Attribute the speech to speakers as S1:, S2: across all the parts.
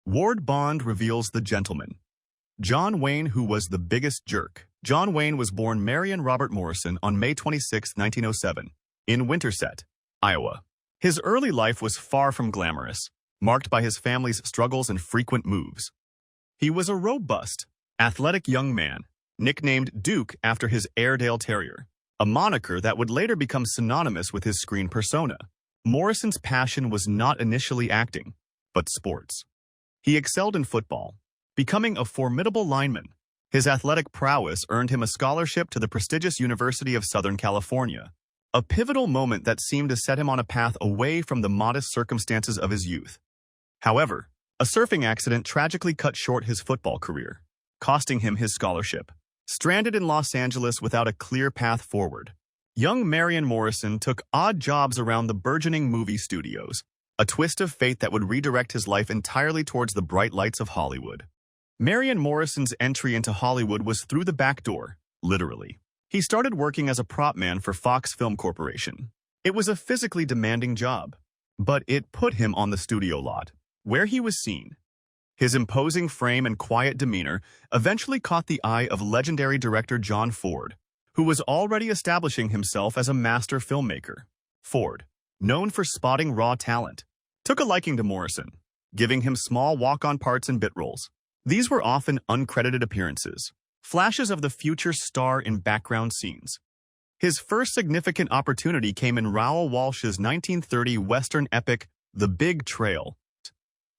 S1: Ward Bond reveals the gentleman. John Wayne, who was the biggest jerk. John Wayne was born Marion Robert Morrison on May 26, 1907, in Winterset, Iowa. His early life was far from glamorous, marked by his family's struggles and frequent moves. He was a robust, athletic young man, nicknamed Duke after his Airedale Terrier, a moniker that would later become synonymous with his screen persona. Morrison's passion was not initially acting, but sports. He excelled in football, becoming a formidable lineman. His athletic prowess earned him a scholarship to the prestigious University of Southern California, a pivotal moment that seemed to set him on a path away from the modest circumstances of his youth. However, a surfing accident tragically cut short his football career, costing him his scholarship. Stranded in Los Angeles without a clear path forward, young Marion Morrison took odd jobs around the burgeoning movie studios, a twist of fate that would redirect his life entirely towards the bright lights of Hollywood. Marion Morrison's entry into Hollywood was through the back door, literally. He started working as a prop man for Fox Film Corporation. It was a physically demanding job, but it put him on the studio lot, where he was seen. His imposing frame and quiet demeanor eventually caught the eye of legendary director John Ford, who was already establishing himself as a master filmmaker. Ford, known for spotting raw talent, took a liking to Morrison, giving him small walk-on parts and bit roles. These were often uncredited appearances, flashes of the future star in background scenes. His first significant opportunity came in Raoul Walsh's 1930 Western epic, The Big Trail.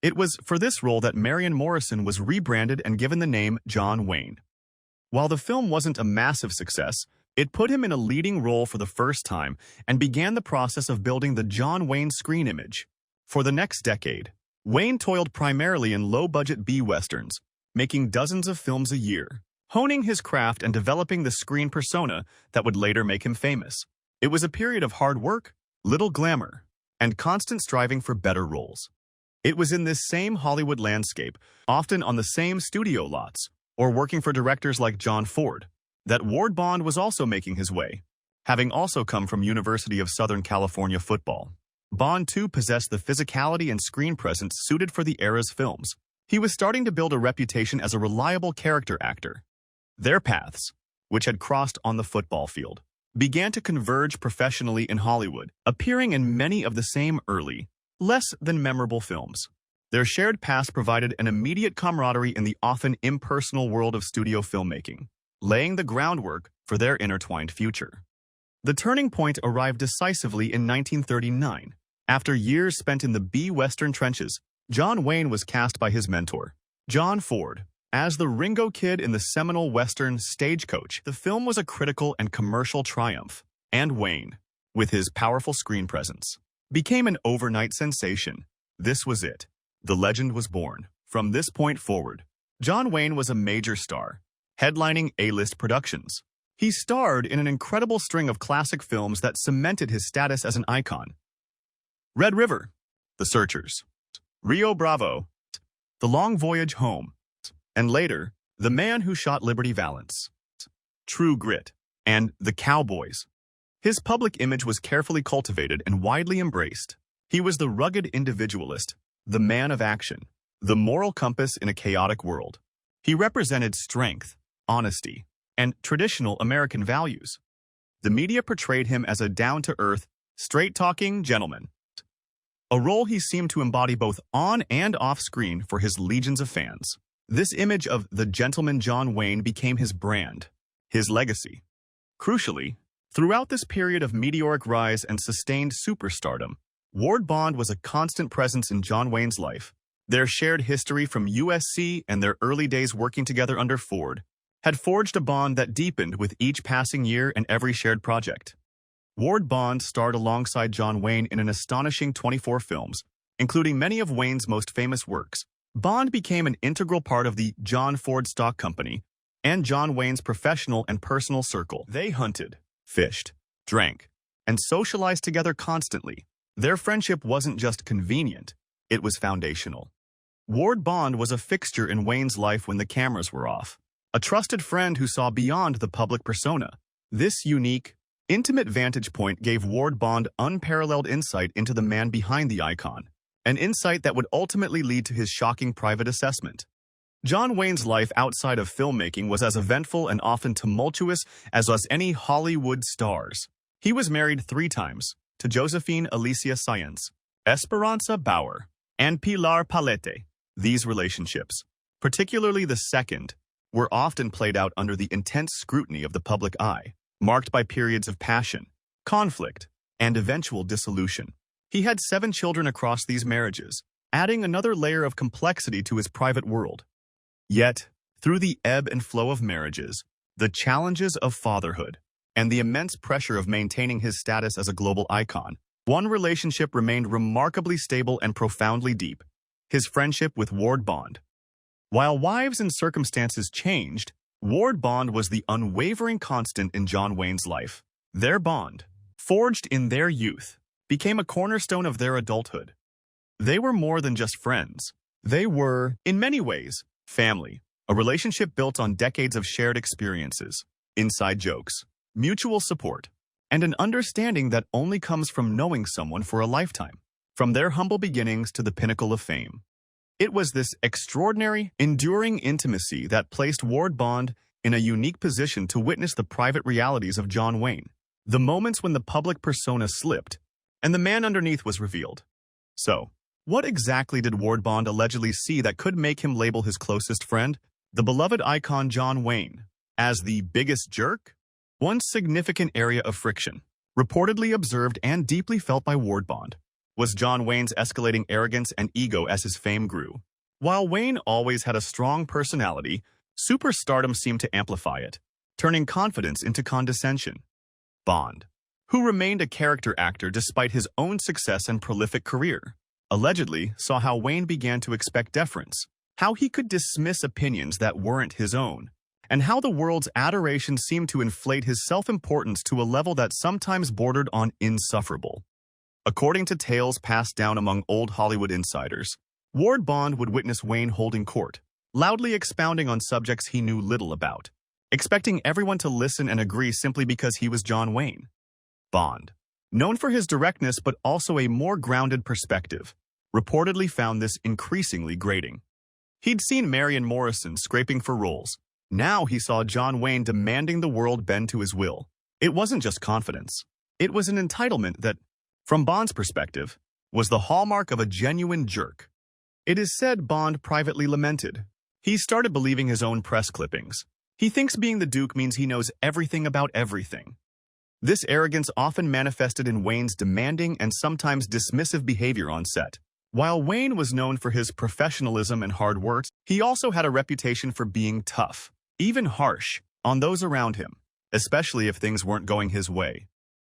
S1: It was for this role that Marion Morrison was rebranded and given the name John Wayne. While the film wasn't a massive success, it put him in a leading role for the first time and began the process of building the John Wayne screen image. For the next decade, Wayne toiled primarily in low-budget B-westerns, making dozens of films a year, honing his craft and developing the screen persona that would later make him famous. It was a period of hard work, little glamour, and constant striving for better roles. It was in this same Hollywood landscape, often on the same studio lots, or working for directors like John Ford, that Ward Bond was also making his way, having also come from University of Southern California football. Bond, too, possessed the physicality and screen presence suited for the era's films. He was starting to build a reputation as a reliable character actor. Their paths, which had crossed on the football field, began to converge professionally in Hollywood, appearing in many of the same early, less than memorable films. Their shared past provided an immediate camaraderie in the often impersonal world of studio filmmaking, laying the groundwork for their intertwined future. The turning point arrived decisively in 1939. After years spent in the B-Western trenches, John Wayne was cast by his mentor, John Ford, as the Ringo Kid in the seminal Western Stagecoach. The film was a critical and commercial triumph, and Wayne, with his powerful screen presence, became an overnight sensation. This was it. The legend was born. From this point forward, John Wayne was a major star, headlining A-list productions. He starred in an incredible string of classic films that cemented his status as an icon. Red River, The Searchers, Rio Bravo, The Long Voyage Home, and later, The Man Who Shot Liberty Valance, True Grit, and The Cowboys. His public image was carefully cultivated and widely embraced. He was the rugged individualist, the man of action, the moral compass in a chaotic world. He represented strength, honesty, and traditional American values. The media portrayed him as a down-to-earth, straight-talking gentleman, a role he seemed to embody both on and off-screen for his legions of fans. This image of the gentleman John Wayne became his brand, his legacy. Crucially, throughout this period of meteoric rise and sustained superstardom, Ward Bond was a constant presence in John Wayne's life. Their shared history from USC and their early days working together under Ford had forged a bond that deepened with each passing year and every shared project. Ward Bond starred alongside John Wayne in an astonishing 24 films, including many of Wayne's most famous works. Bond became an integral part of the John Ford Stock Company and John Wayne's professional and personal circle. They hunted, fished, drank, and socialized together constantly. Their friendship wasn't just convenient, it was foundational. Ward Bond was a fixture in Wayne's life when the cameras were off, a trusted friend who saw beyond the public persona. This unique, intimate vantage point gave Ward Bond unparalleled insight into the man behind the icon, an insight that would ultimately lead to his shocking private assessment. John Wayne's life outside of filmmaking was as eventful and often tumultuous as was any Hollywood star's. He was married 3 times, to Josephine Alicia Sáenz, Esperanza Bauer, and Pilar Palete. These relationships, particularly the second, were often played out under the intense scrutiny of the public eye, marked by periods of passion, conflict, and eventual dissolution. He had 7 children across these marriages, adding another layer of complexity to his private world. Yet, through the ebb and flow of marriages, the challenges of fatherhood, and the immense pressure of maintaining his status as a global icon, one relationship remained remarkably stable and profoundly deep: his friendship with Ward Bond. While wives and circumstances changed, Ward Bond was the unwavering constant in John Wayne's life. Their bond, forged in their youth, became a cornerstone of their adulthood. They were more than just friends. They were, in many ways, family, a relationship built on decades of shared experiences, inside jokes, mutual support, and an understanding that only comes from knowing someone for a lifetime, from their humble beginnings to the pinnacle of fame. It was this extraordinary, enduring intimacy that placed Ward Bond in a unique position to witness the private realities of John Wayne, the moments when the public persona slipped and the man underneath was revealed. So, what exactly did Ward Bond allegedly see that could make him label his closest friend, the beloved icon John Wayne, as the biggest jerk? One significant area of friction, reportedly observed and deeply felt by Ward Bond, was John Wayne's escalating arrogance and ego as his fame grew. While Wayne always had a strong personality, superstardom seemed to amplify it, turning confidence into condescension. Bond, who remained a character actor despite his own success and prolific career, allegedly saw how Wayne began to expect deference, how he could dismiss opinions that weren't his own, and how the world's adoration seemed to inflate his self-importance to a level that sometimes bordered on insufferable. According to tales passed down among old Hollywood insiders, Ward Bond would witness Wayne holding court, loudly expounding on subjects he knew little about, expecting everyone to listen and agree simply because he was John Wayne. Bond, known for his directness but also a more grounded perspective, reportedly found this increasingly grating. He'd seen Marion Morrison scraping for roles. Now he saw John Wayne demanding the world bend to his will. It wasn't just confidence. It was an entitlement that, from Bond's perspective, was the hallmark of a genuine jerk. It is said Bond privately lamented. He started believing his own press clippings. He thinks being the Duke means he knows everything about everything. This arrogance often manifested in Wayne's demanding and sometimes dismissive behavior on set. While Wayne was known for his professionalism and hard work, he also had a reputation for being tough, even harsh, on those around him, especially if things weren't going his way.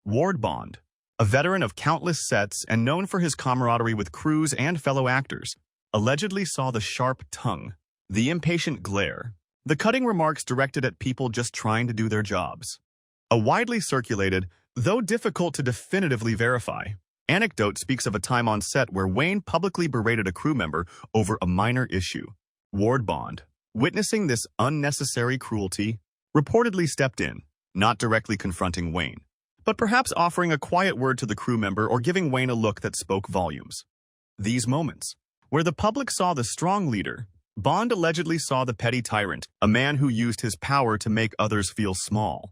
S1: Ward Bond, a veteran of countless sets and known for his camaraderie with crews and fellow actors, allegedly saw the sharp tongue, the impatient glare, the cutting remarks directed at people just trying to do their jobs. A widely circulated, though difficult to definitively verify, anecdote speaks of a time on set where Wayne publicly berated a crew member over a minor issue. Ward Bond, witnessing this unnecessary cruelty, reportedly stepped in, not directly confronting Wayne, but perhaps offering a quiet word to the crew member or giving Wayne a look that spoke volumes. These moments, where the public saw the strong leader, Bond allegedly saw the petty tyrant, a man who used his power to make others feel small.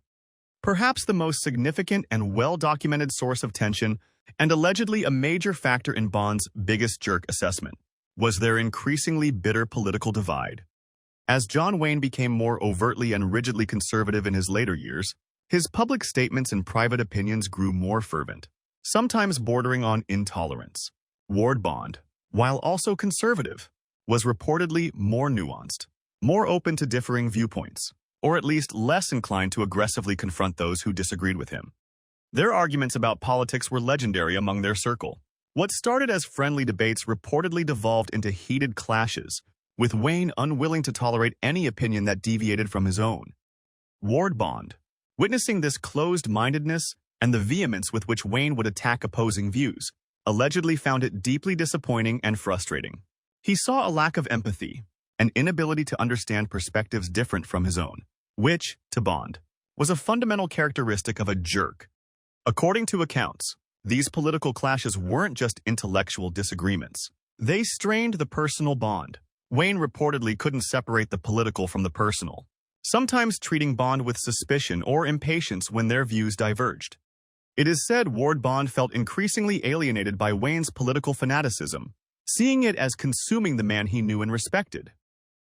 S1: Perhaps the most significant and well-documented source of tension, and allegedly a major factor in Bond's biggest jerk assessment, was their increasingly bitter political divide. As John Wayne became more overtly and rigidly conservative in his later years, his public statements and private opinions grew more fervent, sometimes bordering on intolerance. Ward Bond, while also conservative, was reportedly more nuanced, more open to differing viewpoints, or at least less inclined to aggressively confront those who disagreed with him. Their arguments about politics were legendary among their circle. What started as friendly debates reportedly devolved into heated clashes, with Wayne unwilling to tolerate any opinion that deviated from his own. Ward Bond, witnessing this closed-mindedness and the vehemence with which Wayne would attack opposing views, allegedly found it deeply disappointing and frustrating. He saw a lack of empathy, an inability to understand perspectives different from his own, which, to Bond, was a fundamental characteristic of a jerk. According to accounts, These political clashes weren't just intellectual disagreements. They strained the personal bond. Wayne reportedly couldn't separate the political from the personal, sometimes treating Bond with suspicion or impatience when their views diverged. It is said Ward Bond felt increasingly alienated by Wayne's political fanaticism, seeing it as consuming the man he knew and respected.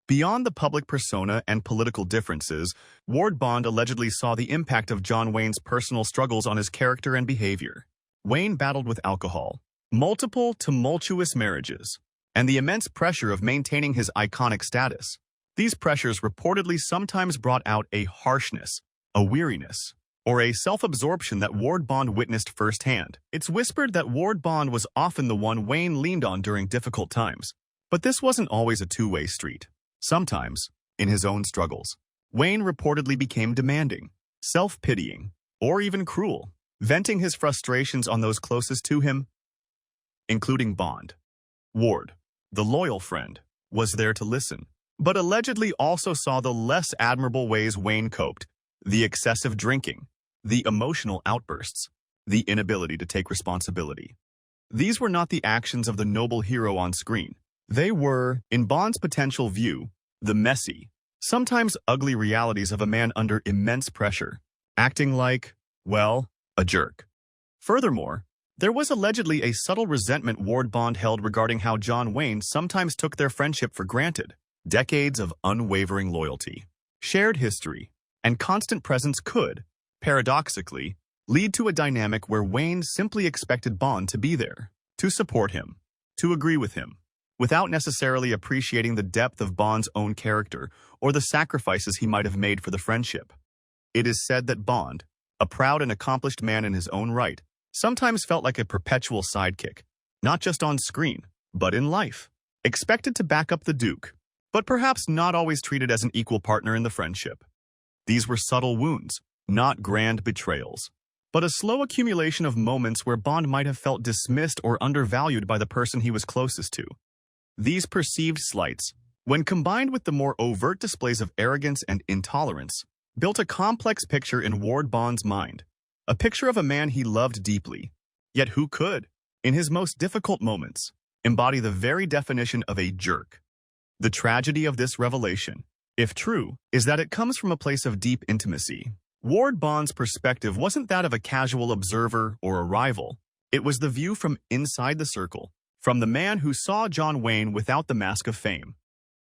S1: Beyond the public persona and political differences, Ward Bond allegedly saw the impact of John Wayne's personal struggles on his character and behavior. Wayne battled with alcohol, multiple tumultuous marriages, and the immense pressure of maintaining his iconic status. These pressures reportedly sometimes brought out a harshness, a weariness, or a self-absorption that Ward Bond witnessed firsthand. It's whispered that Ward Bond was often the one Wayne leaned on during difficult times. But this wasn't always a two-way street. Sometimes, in his own struggles, Wayne reportedly became demanding, self-pitying, or even cruel, venting his frustrations on those closest to him, including Bond. Ward, the loyal friend, was there to listen, but allegedly also saw the less admirable ways Wayne coped: the excessive drinking, the emotional outbursts, the inability to take responsibility. These were not the actions of the noble hero on screen. They were, in Bond's potential view, the messy, sometimes ugly realities of a man under immense pressure, acting like, well, a jerk. Furthermore, there was allegedly a subtle resentment Ward Bond held regarding how John Wayne sometimes took their friendship for granted. Decades of unwavering loyalty, shared history, and constant presence could, paradoxically, lead to a dynamic where Wayne simply expected Bond to be there, to support him, to agree with him, without necessarily appreciating the depth of Bond's own character or the sacrifices he might have made for the friendship. It is said that Bond, a proud and accomplished man in his own right, sometimes felt like a perpetual sidekick, not just on screen, but in life, expected to back up the Duke, but perhaps not always treated as an equal partner in the friendship. These were subtle wounds, not grand betrayals, but a slow accumulation of moments where Bond might have felt dismissed or undervalued by the person he was closest to. These perceived slights, when combined with the more overt displays of arrogance and intolerance, built a complex picture in Ward Bond's mind, a picture of a man he loved deeply, yet who could, in his most difficult moments, embody the very definition of a jerk. The tragedy of this revelation, if true, is that it comes from a place of deep intimacy. Ward Bond's perspective wasn't that of a casual observer or a rival. It was the view from inside the circle, from the man who saw John Wayne without the mask of fame.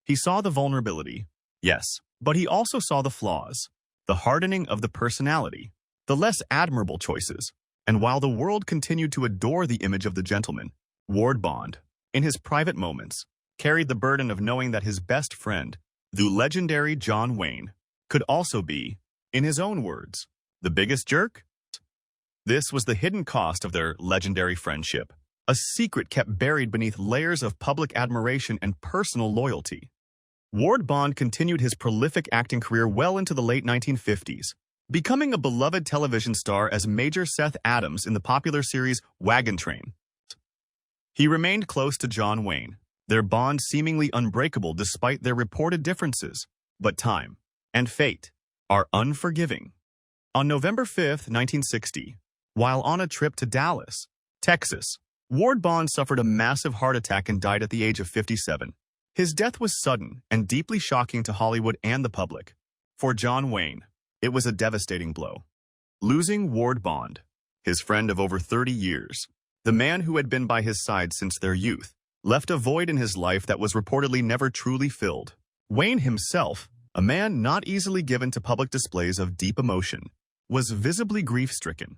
S1: He saw the vulnerability, yes, but he also saw the flaws, the hardening of the personality, the less admirable choices. And while the world continued to adore the image of the gentleman, Ward Bond, in his private moments, carried the burden of knowing that his best friend, the legendary John Wayne, could also be, in his own words, the biggest jerk. This was the hidden cost of their legendary friendship, a secret kept buried beneath layers of public admiration and personal loyalty. Ward Bond continued his prolific acting career well into the late 1950s, becoming a beloved television star as Major Seth Adams in the popular series Wagon Train. He remained close to John Wayne, their bond seemingly unbreakable despite their reported differences. But time and fate are unforgiving. On November 5, 1960, while on a trip to Dallas, Texas, Ward Bond suffered a massive heart attack and died at the age of 57. His death was sudden and deeply shocking to Hollywood and the public. For John Wayne, it was a devastating blow. Losing Ward Bond, his friend of over 30 years, the man who had been by his side since their youth, left a void in his life that was reportedly never truly filled. Wayne himself, a man not easily given to public displays of deep emotion, was visibly grief-stricken.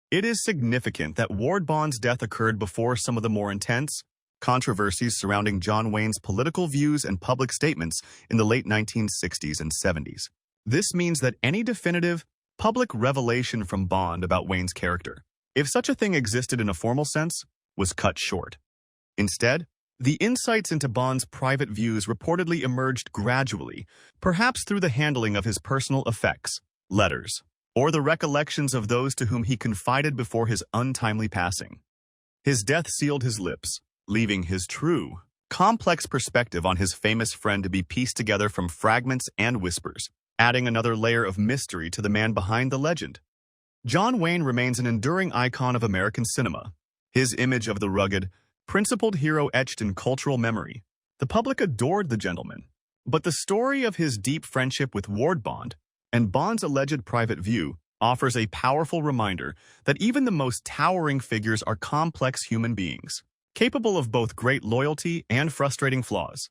S1: It is significant that Ward Bond's death occurred before some of the more intense controversies surrounding John Wayne's political views and public statements in the late 1960s and 70s. This means that any definitive, public revelation from Bond about Wayne's character, if such a thing existed in a formal sense, was cut short. Instead, the insights into Bond's private views reportedly emerged gradually, perhaps through the handling of his personal effects, letters, or the recollections of those to whom he confided before his untimely passing. His death sealed his lips, leaving his true, complex perspective on his famous friend to be pieced together from fragments and whispers, adding another layer of mystery to the man behind the legend. John Wayne remains an enduring icon of American cinema. His image of the rugged, principled hero etched in cultural memory. The public adored the gentleman. But the story of his deep friendship with Ward Bond and Bond's alleged private view offers a powerful reminder that even the most towering figures are complex human beings, capable of both great loyalty and frustrating flaws.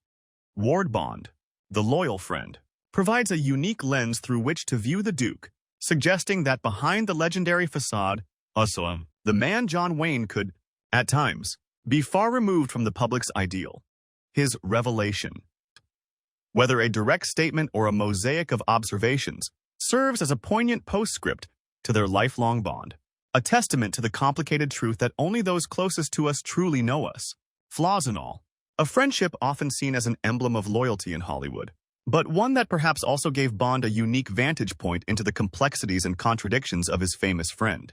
S1: Ward Bond, the loyal friend, provides a unique lens through which to view the Duke, suggesting that behind the legendary facade, the man John Wayne could, at times, be far removed from the public's ideal. His revelation, whether a direct statement or a mosaic of observations, serves as a poignant postscript to their lifelong bond, a testament to the complicated truth that only those closest to us truly know us, flaws and all. A friendship often seen as an emblem of loyalty in Hollywood, but one that perhaps also gave Bond a unique vantage point into the complexities and contradictions of his famous friend.